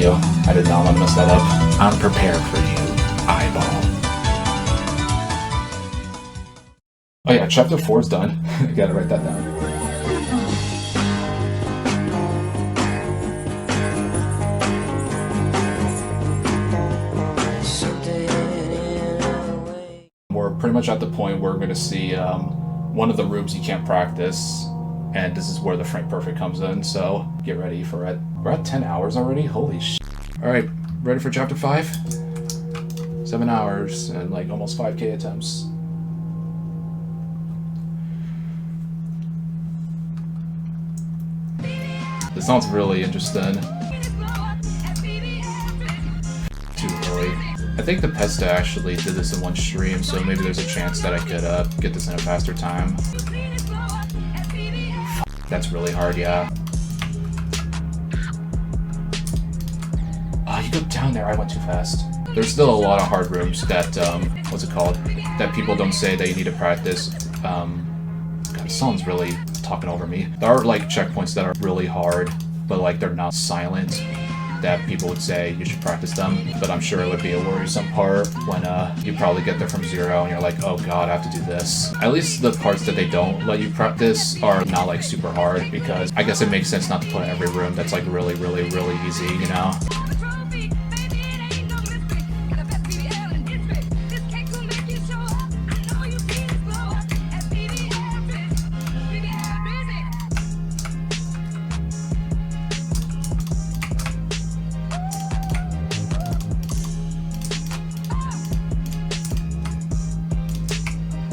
you. I did not want to mess that up. I'm prepared for you, eyeball. Oh yeah, chapter 4 is done. I gotta write that down. We're pretty much at the point where we're going to see one of the rooms you can't practice, and this is where the frame perfect comes in, so get ready for it. We're at 10 hours already? Holy shit. Alright, ready for chapter 5? 7 hours and like almost 5k attempts. This sounds really interesting. Too early. I think the Pesta actually did this in one stream, so maybe there's a chance that I could get this in a faster time. That's really hard, yeah. Oh, you go down there, I went too fast. There's still a lot of hard rooms that, what's it called? That people don't say that you need to practice. God, someone's really talking over me. There are like checkpoints that are really hard, but like they're not silent, that people would say you should practice them, but I'm sure it would be a worrisome part when you probably get there from 0 and you're like, oh god, I have to do this. At least the parts that they don't let you practice are not like super hard, because I guess it makes sense not to put in every room that's like really easy, you know?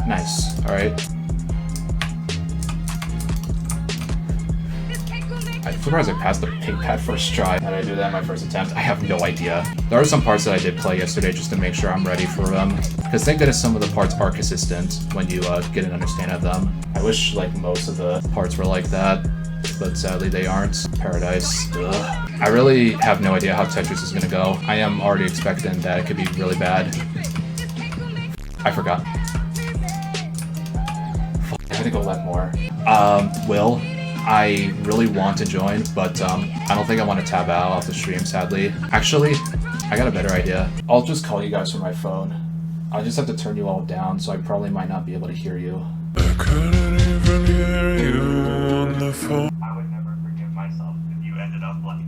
Nice. Alright. I'm surprised I passed the pig pad first try. How did I do that in my first attempt? I have no idea. There are some parts that I did play yesterday just to make sure I'm ready for them. Because thank goodness some of the parts are consistent when you get an understanding of them. I wish like most of the parts were like that, but sadly they aren't. Paradise. Ugh. I really have no idea how Tetris is gonna go. I am already expecting that it could be really bad. I forgot. I had to go left more. Will, I really want to join, but I don't think I want to tab out off the stream, sadly. Actually, I got a better idea. I'll just call you guys from my phone. I'll just have to turn you all down, so I probably might not be able to hear you. I couldn't even hear you on the phone. I would never forgive myself if you ended up like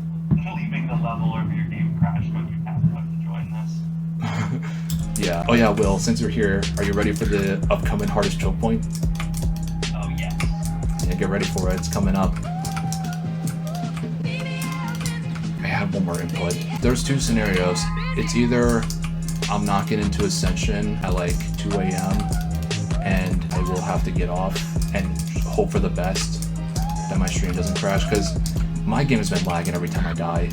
leaving the level or if your game crashed when you tapped out to join this. Yeah. Oh yeah, Will, since you're here, are you ready for the upcoming hardest choke point? Oh yes. Yeah, get ready for it. It's coming up. I had one more input. There's two scenarios. It's either I'm knocking into Ascension at like 2 a.m. and I will have to get off and hope for the best that my stream doesn't crash, because my game has been lagging every time I die,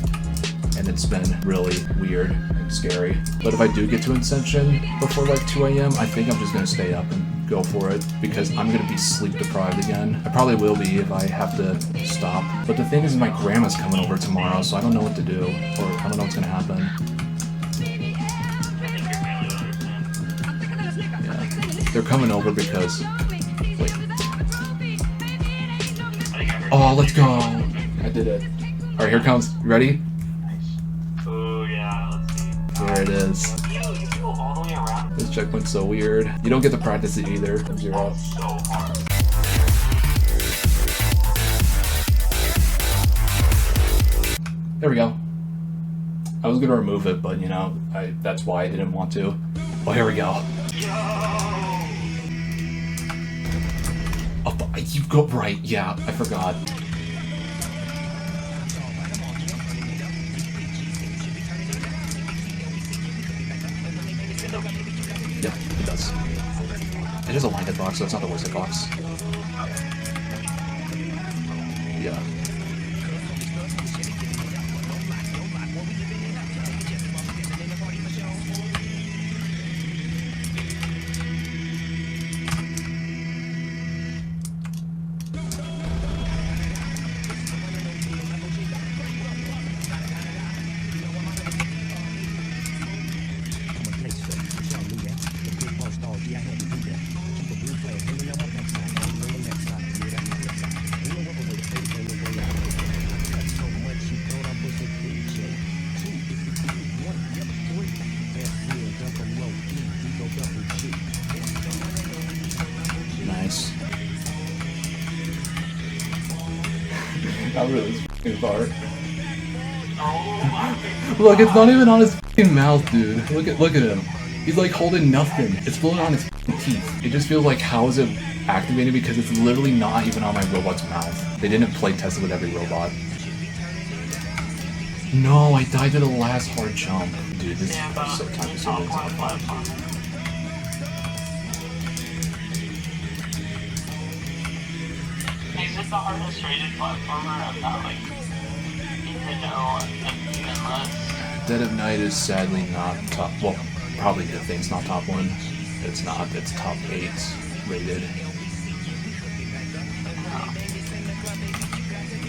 and it's been really weird and scary. But if I do get to Ascension before like 2 a.m., I think I'm just going to stay up and go for it, because I'm going to be sleep deprived again. I probably will be if I have to stop. But the thing is, my grandma's coming over tomorrow, so I don't know what to do, or I don't know what's going to happen. Yeah. They're coming over because... Wait. Oh, let's go! I did it. Alright, here it comes. You ready? Oh yeah, let's see. There it is. You can go all the way around. This checkpoint's so weird. You don't get to practice it either from 0. Oh, so hard. There we go. I was gonna remove it, but you know, that's why I didn't want to. Oh, here we go. Oh, you go right. Yeah, I forgot. Yeah, it does. It is a line hitbox, so it's not the worst hitbox. Yeah. Not really his f***ing part. Oh my god. Look, it's not even on his f***ing mouth, dude. Look at him. He's like holding nothing. It's floating on his f***ing teeth. It just feels like, how is it activated? Because it's literally not even on my robot's mouth. They didn't play test it with every robot. No, I died to the last hard jump. Dude, this is so time consuming. Is it the hardest rated platformer of that, like, Dead of Night is sadly not top. Well, probably the thing's not top 1. It's not. It's top 8 rated.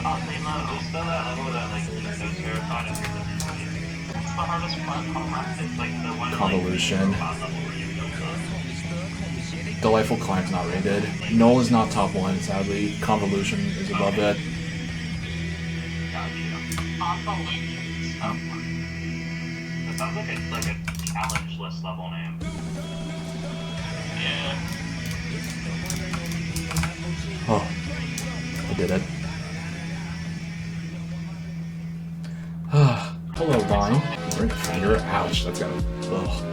Oddly low. Still that level that, like, so terrified of your. It's the hardest platformer. It's like the one Convolution. Like, level where you build up. Delightful Climb's not rated. Null is not top 1, sadly. Convolution is above it. Convolution stuff. It sounds like it's like a challenge list level name. Yeah. Oh, I did it. Hello, Vine. Burnt finger. Ouch, that's gotta. Ugh.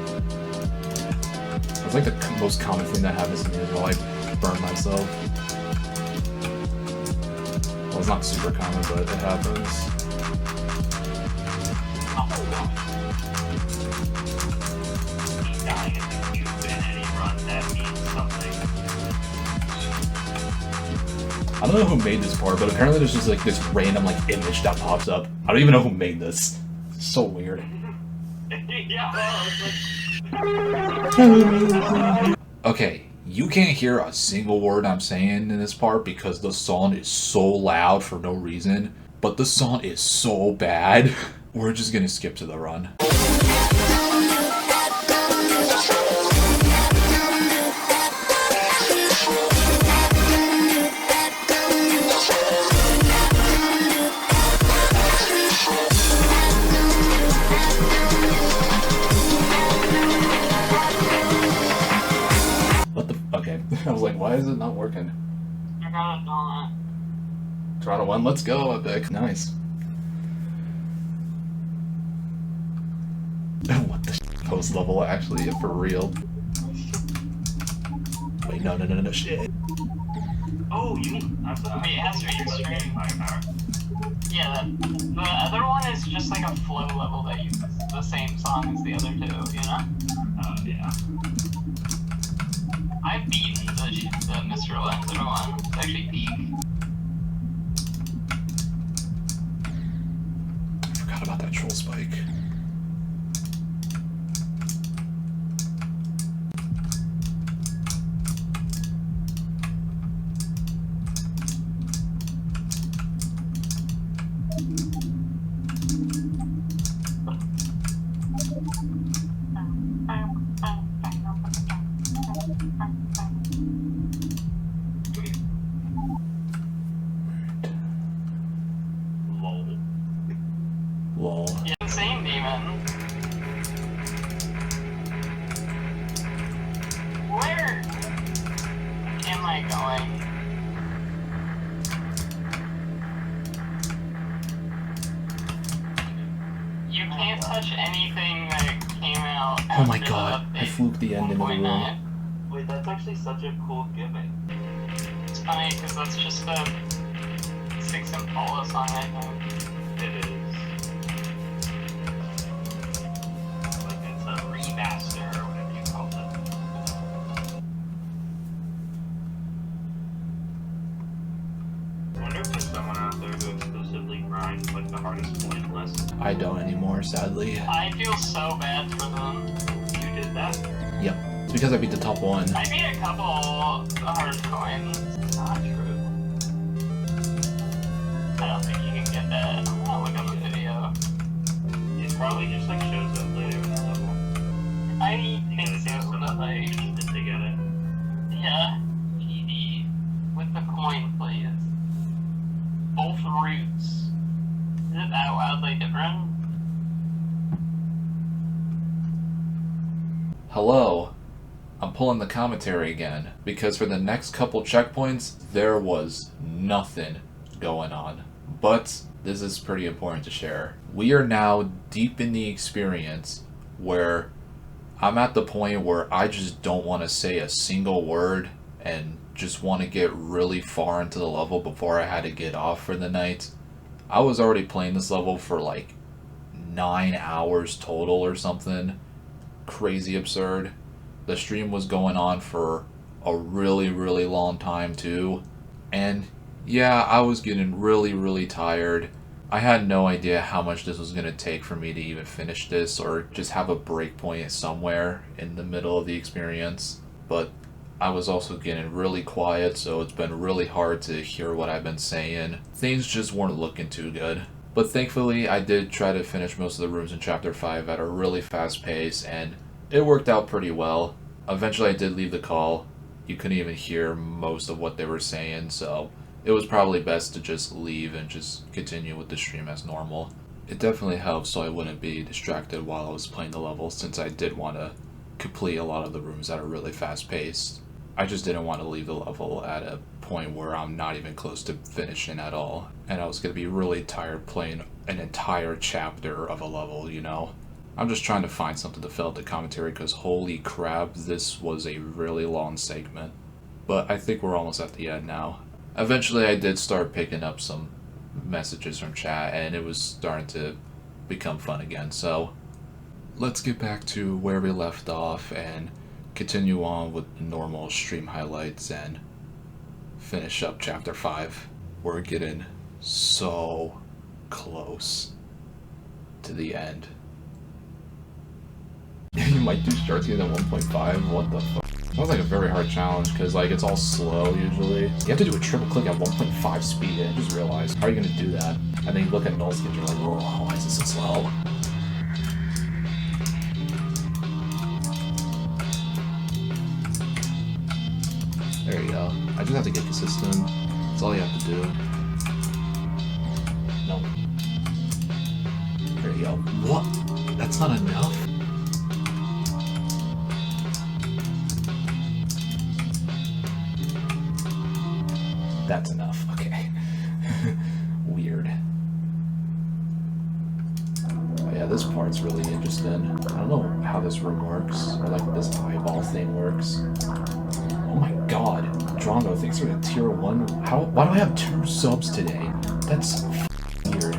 That's like the most common thing that happens to me as well. I burn myself. Well, it's not super common, but it happens. Dying if you win any run, that means something. I don't know who made this part, but apparently there's just like this random like image that pops up. I don't even know who made this. It's so weird. Yeah, well, it's like... Okay, you can't hear a single word I'm saying in this part because the song is so loud for no reason, but the song is so bad. We're just gonna skip to the run. Okay, I was like, why is it not working? I got it on it. Toronto 1, let's go, Epic. Nice. What the post level actually, for real? Wait, no, shit. Oh, you mean... Wait, it has to be extreme firepower. Yeah, the other one is just like a flow level that uses the same song as the other two, you know? Yeah. I've beaten the Mr. Lancer one. It's actually peak. I forgot about that troll spike. Lol. Yeah, insane demon. Where am I going? You can't touch anything that came out. Oh my after god, the I fluked the end into the room. 1.9. Wait, that's actually such a cool gimmick. It's funny because that's just the Six Impala song, I think. It is. Like it's a remaster or whatever you call it. I wonder if there's someone out there who exclusively grinds like the hardest point list. I don't anymore, sadly. I feel so bad for them. You did that? Yep. It's because I beat the top 1. I beat a couple hard coins. Not true. I don't think you can get that. I'm gonna look up the video. It probably just like shows up later in the level. I think so, but like... Just to get it. Yeah. PD. With the coin, please. Both routes. Is it that wildly different? Hello. I'm pulling the commentary again, because for the next couple checkpoints, there was nothing going on. But this is pretty important to share. We are now deep in the experience where I'm at the point where I just don't want to say a single word and just want to get really far into the level before I had to get off for the night. I was already playing this level for like 9 hours total or something. Crazy absurd. The stream was going on for a really, really long time too. And yeah, I was getting really, really tired. I had no idea how much this was going to take for me to even finish this or just have a break point somewhere in the middle of the experience. But I was also getting really quiet, so it's been really hard to hear what I've been saying. Things just weren't looking too good. But thankfully, I did try to finish most of the rooms in Chapter 5 at a really fast pace, and it worked out pretty well. Eventually, I did leave the call. You couldn't even hear most of what they were saying, so it was probably best to just leave and just continue with the stream as normal. It definitely helped so I wouldn't be distracted while I was playing the level, since I did want to complete a lot of the rooms that are really fast paced. I just didn't want to leave the level at a point where I'm not even close to finishing at all, and I was going to be really tired playing an entire chapter of a level, you know? I'm just trying to find something to fill out the commentary because holy crap, this was a really long segment. But I think we're almost at the end now. Eventually I did start picking up some messages from chat and it was starting to become fun again, so let's get back to where we left off and continue on with the normal stream highlights and finish up chapter 5. We're getting so close to the end. You might do start getting at 1.5? What the fuck? Sounds like a very hard challenge because like it's all slow usually. You have to do a triple click at 1.5 speed and I just realized, how are you going to do that? And then you look at null skins and you're like, whoa, why is this so slow? There you go. I just have to get consistent. That's all you have to do. No. There you go. What? That's not enough? That's enough. Okay. Weird. Oh, yeah, this part's really interesting. I don't know how this room works, or like this eyeball thing works. Oh my god. Drongo, thanks for the tier 1. Why do I have 2 subs today? That's weird.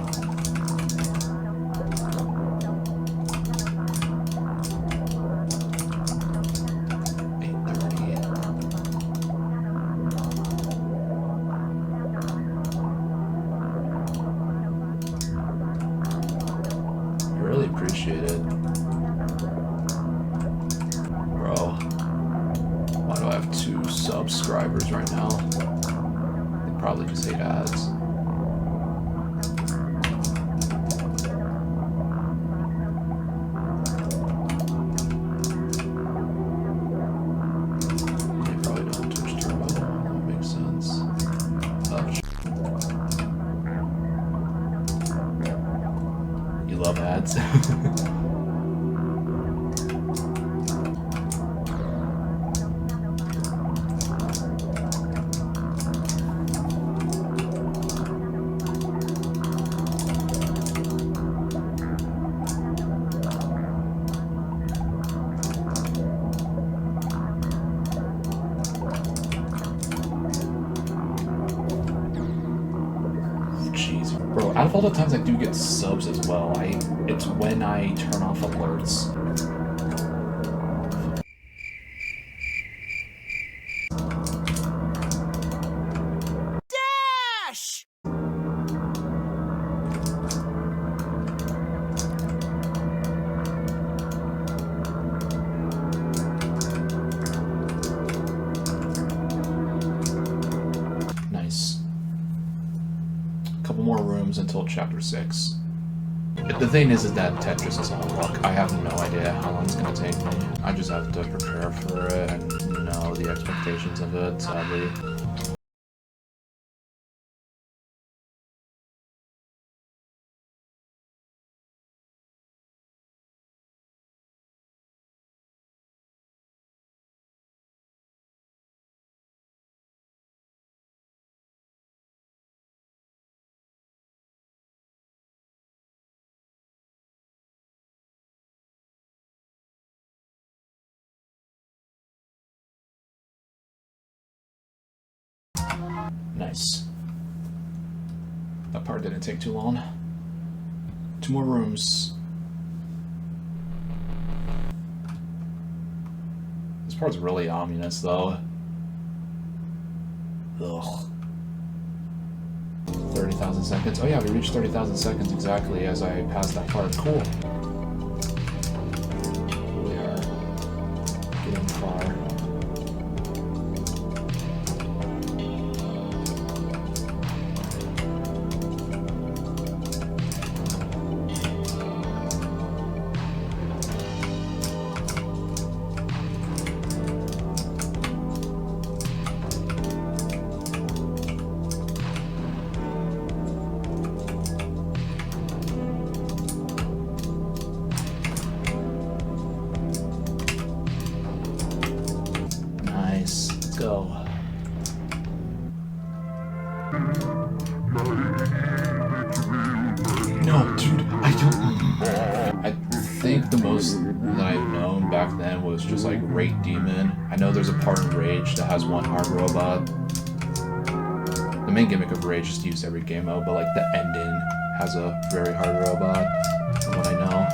Really appreciate it. Bro. Why do I have 2 subscribers right now? They probably just hate ads. They probably don't Twitch Turbo. That makes sense. Oh, you love ads? Bro, out of all the times I do get subs as well, it's when I turn off alerts. Dash! Nice. Couple more rooms until chapter 6. The thing is that Tetris is all luck. I have no idea how long it's gonna take me. I just have to prepare for it and know the expectations of it, sadly. Nice. That part didn't take too long. 2 more rooms. This part's really ominous, though. Ugh. 30,000 seconds. Oh yeah, we reached 30,000 seconds exactly as I passed that part. Cool. We are getting far. Let's go. No, dude, I think the most that I've known back then was just like Rate Demon. I know there's a part in Rage that has 1 hard robot. The main gimmick of Rage is to use every game mode, but like the ending has a very hard robot, from what I know.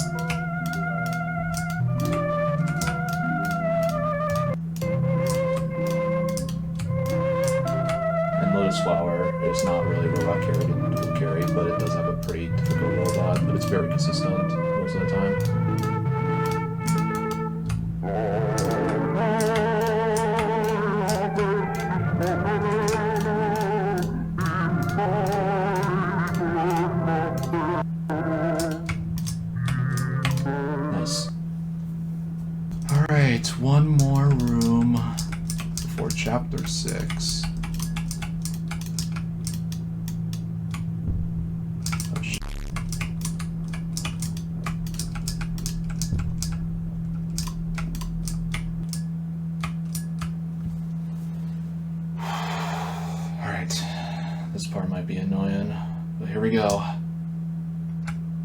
Flower is not really robot carry, but it does have a pretty difficult robot, but it's very consistent most of the time. Nice. Alright, 1 more room before chapter 6. This part might be annoying, but here we go.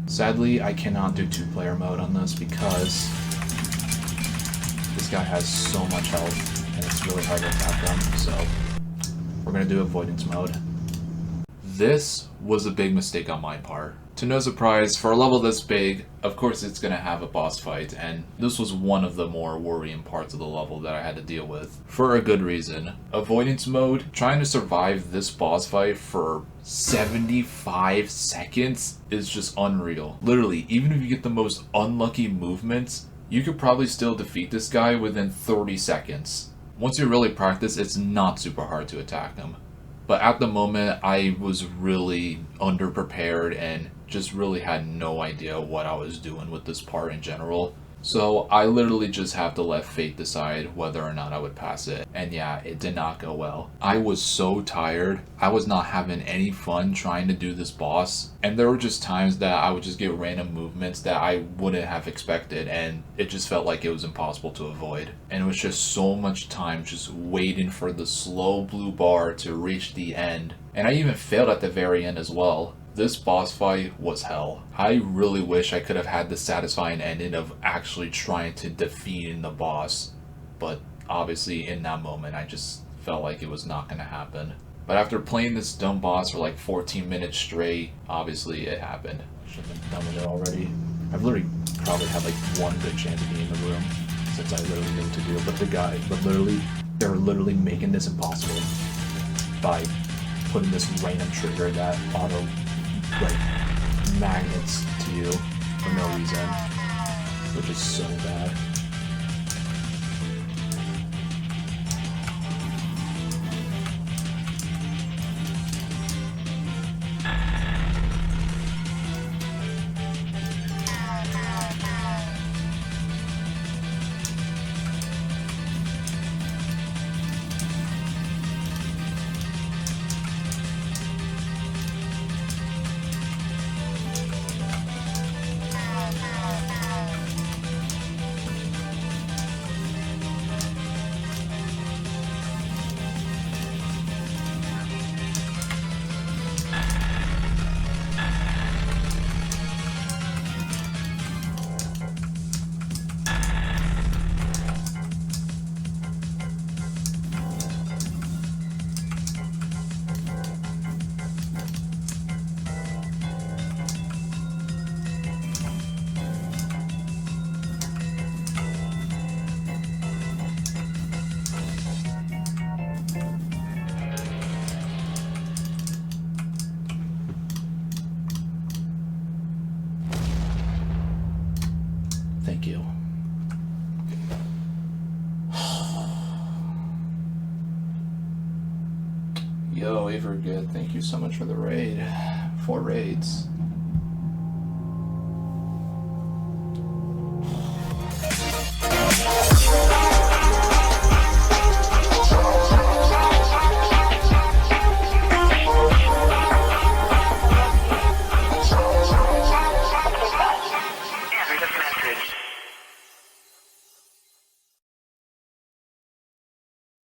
Sadly, I cannot do 2-player mode on this because this guy has so much health and it's really hard to attack him, so we're gonna do avoidance mode. This was a big mistake on my part. To no surprise, for a level this big, of course it's gonna have a boss fight, and this was one of the more worrying parts of the level that I had to deal with. For a good reason. Avoidance mode, trying to survive this boss fight for 75 seconds is just unreal. Literally, even if you get the most unlucky movements, you could probably still defeat this guy within 30 seconds. Once you really practice, it's not super hard to attack him. But at the moment, I was really underprepared and just really had no idea what I was doing with this part in general. So I literally just have to let fate decide whether or not I would pass it. And yeah, it did not go well. I was so tired. I was not having any fun trying to do this boss. And there were just times that I would just get random movements that I wouldn't have expected. And it just felt like it was impossible to avoid. And it was just so much time just waiting for the slow blue bar to reach the end. And I even failed at the very end as well. This boss fight was hell. I really wish I could have had the satisfying ending of actually trying to defeat the boss, but obviously in that moment I just felt like it was not going to happen. But after playing this dumb boss for like 14 minutes straight, obviously it happened. Should have been done with it already. I've literally probably had like 1 good chance of being in the room since I literally knew what to do, but they're literally making this impossible by putting this random trigger that auto magnets to you for no reason, which is so bad. Very good. Thank you so much for the raid. 4 raids.